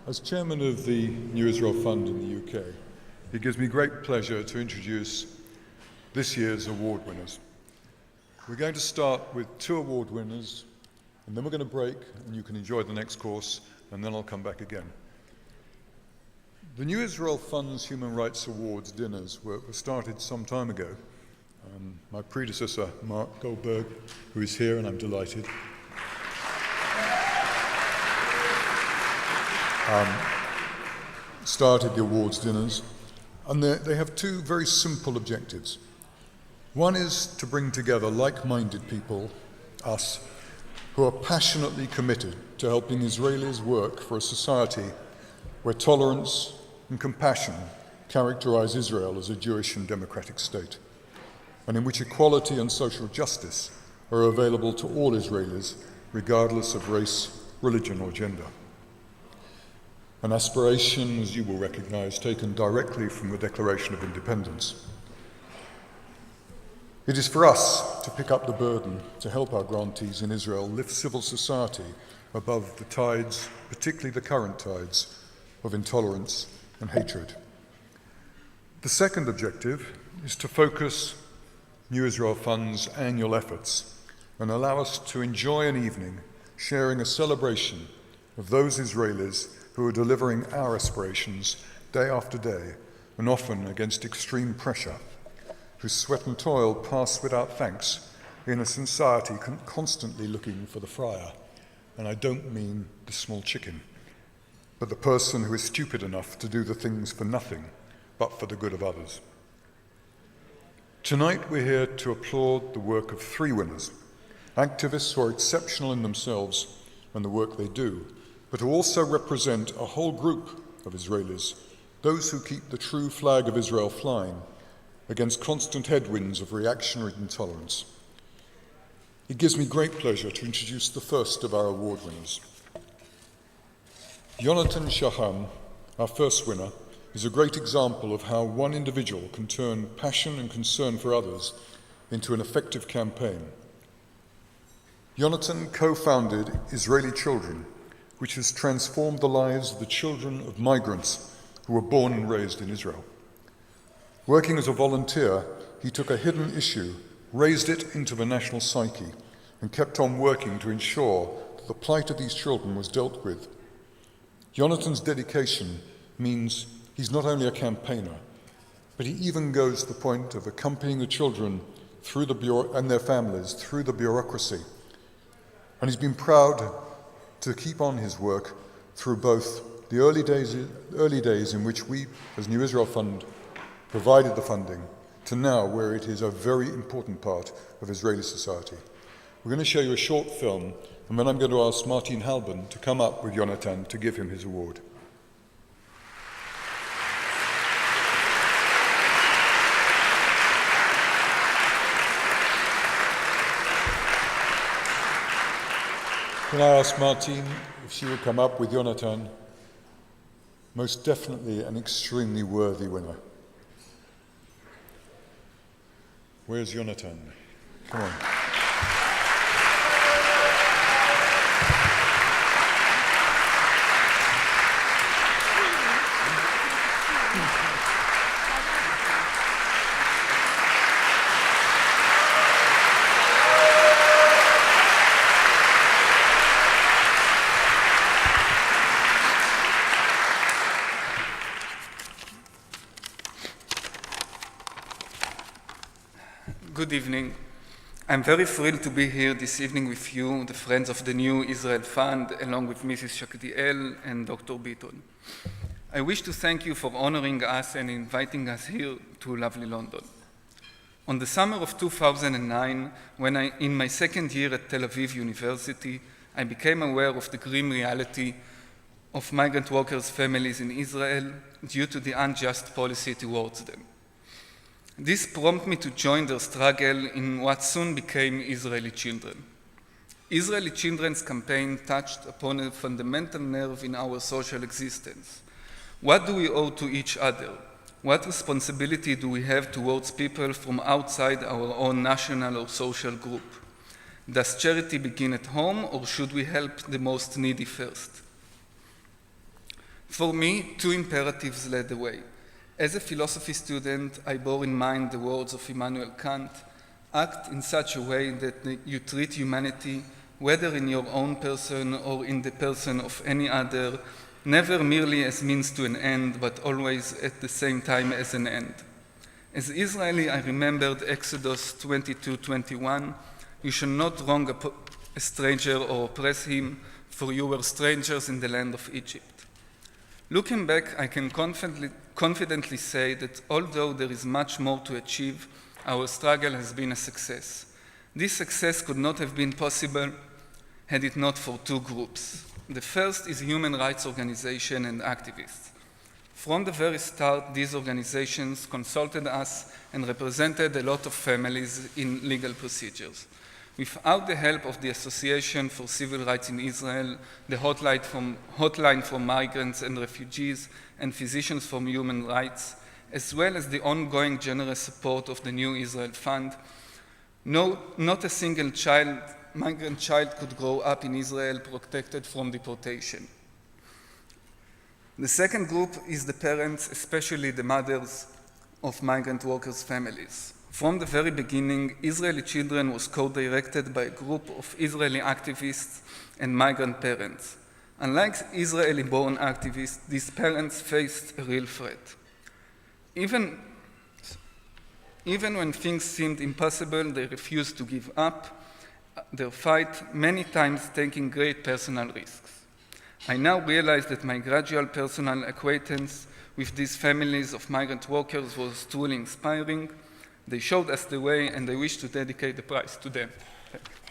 As chairman of the New Israel Fund in the UK, it gives me great pleasure to introduce this year's award winners. We're going to start with 2 award winners, and then we're going to break, and you can enjoy the next course, and then I'll come back again. The New Israel Fund's Human Rights Awards dinners were started some time ago. My predecessor, Mark Goldberg, who is here, and I'm delighted, started the awards dinners, and they have 2 very simple objectives. One is to bring together like-minded people, us, who are passionately committed to helping Israelis work for a society where tolerance and compassion characterize Israel as a Jewish and democratic state, and in which equality and social justice are available to all Israelis, regardless of race, religion, or gender. An aspiration, as you will recognize, taken directly from the Declaration of Independence. It is for us to pick up the burden to help our grantees in Israel lift civil society above the tides, particularly the current tides, of intolerance and hatred. The second objective is to focus New Israel Fund's annual efforts and allow us to enjoy an evening sharing a celebration of those Israelis who are delivering our aspirations day after day, and often against extreme pressure, whose sweat and toil pass without thanks in a society constantly looking for the fryer. And I don't mean the small chicken, but the person who is stupid enough to do the things for nothing, but for the good of others. Tonight we're here to applaud the work of 3 winners, activists who are exceptional in themselves and the work they do, but who also represent a whole group of Israelis, those who keep the true flag of Israel flying against constant headwinds of reactionary intolerance. It gives me great pleasure to introduce the first of our award winners. Yonatan Shaham, our first winner, is a great example of how one individual can turn passion and concern for others into an effective campaign. Yonatan co-founded Israeli Children, which has transformed the lives of the children of migrants who were born and raised in Israel. Working as a volunteer, he took a hidden issue, raised it into the national psyche, and kept on working to ensure that the plight of these children was dealt with. Yonatan's dedication means he's not only a campaigner, but he even goes to the point of accompanying the children through and their families through the bureaucracy. And he's been proud to keep on his work through both the early days in which we, as New Israel Fund, provided the funding, to now where it is a very important part of Israeli society. We're going to show you a short film, and then I'm going to ask Martin Halban to come up with Yonatan to give him his award. Can I ask Martin if she would come up with Yonatan? Most definitely an extremely worthy winner. Where's Yonatan? Come on. Good evening. I'm very thrilled to be here this evening with you, the friends of the New Israel Fund, along with Mrs. Shaktiel and Dr. Beaton. I wish to thank you for honoring us and inviting us here to lovely London. On the summer of 2009, when in my second year at Tel Aviv University, I became aware of the grim reality of migrant workers' families in Israel due to the unjust policy towards them. This prompted me to join their struggle in what soon became Israeli Children. Israeli Children's campaign touched upon a fundamental nerve in our social existence. What do we owe to each other? What responsibility do we have towards people from outside our own national or social group? Does charity begin at home, or should we help the most needy first? For me, two imperatives led the way. As a philosophy student, I bore in mind the words of Immanuel Kant: act in such a way that you treat humanity, whether in your own person or in the person of any other, never merely as means to an end, but always at the same time as an end. As Israeli, I remembered Exodus 22:21, you shall not wrong a stranger or oppress him, for you were strangers in the land of Egypt. Looking back, I can confidently say that although there is much more to achieve, our struggle has been a success. This success could not have been possible had it not for two groups. The first is human rights organizations and activists. From the very start, these organizations consulted us and represented a lot of families in legal procedures. Without the help of the Association for Civil Rights in Israel, the hotline for migrants and refugees, and Physicians for Human Rights, as well as the ongoing generous support of the New Israel Fund, not a single migrant child could grow up in Israel protected from deportation. The second group is the parents, especially the mothers of migrant workers' families. From the very beginning, Israeli Children was co-directed by a group of Israeli activists and migrant parents. Unlike Israeli-born activists, these parents faced a real threat. Even when things seemed impossible, they refused to give up their fight, many times taking great personal risks. I now realize that my gradual personal acquaintance with these families of migrant workers was truly inspiring. They showed us the way, and I wish to dedicate the prize to them. Thank you.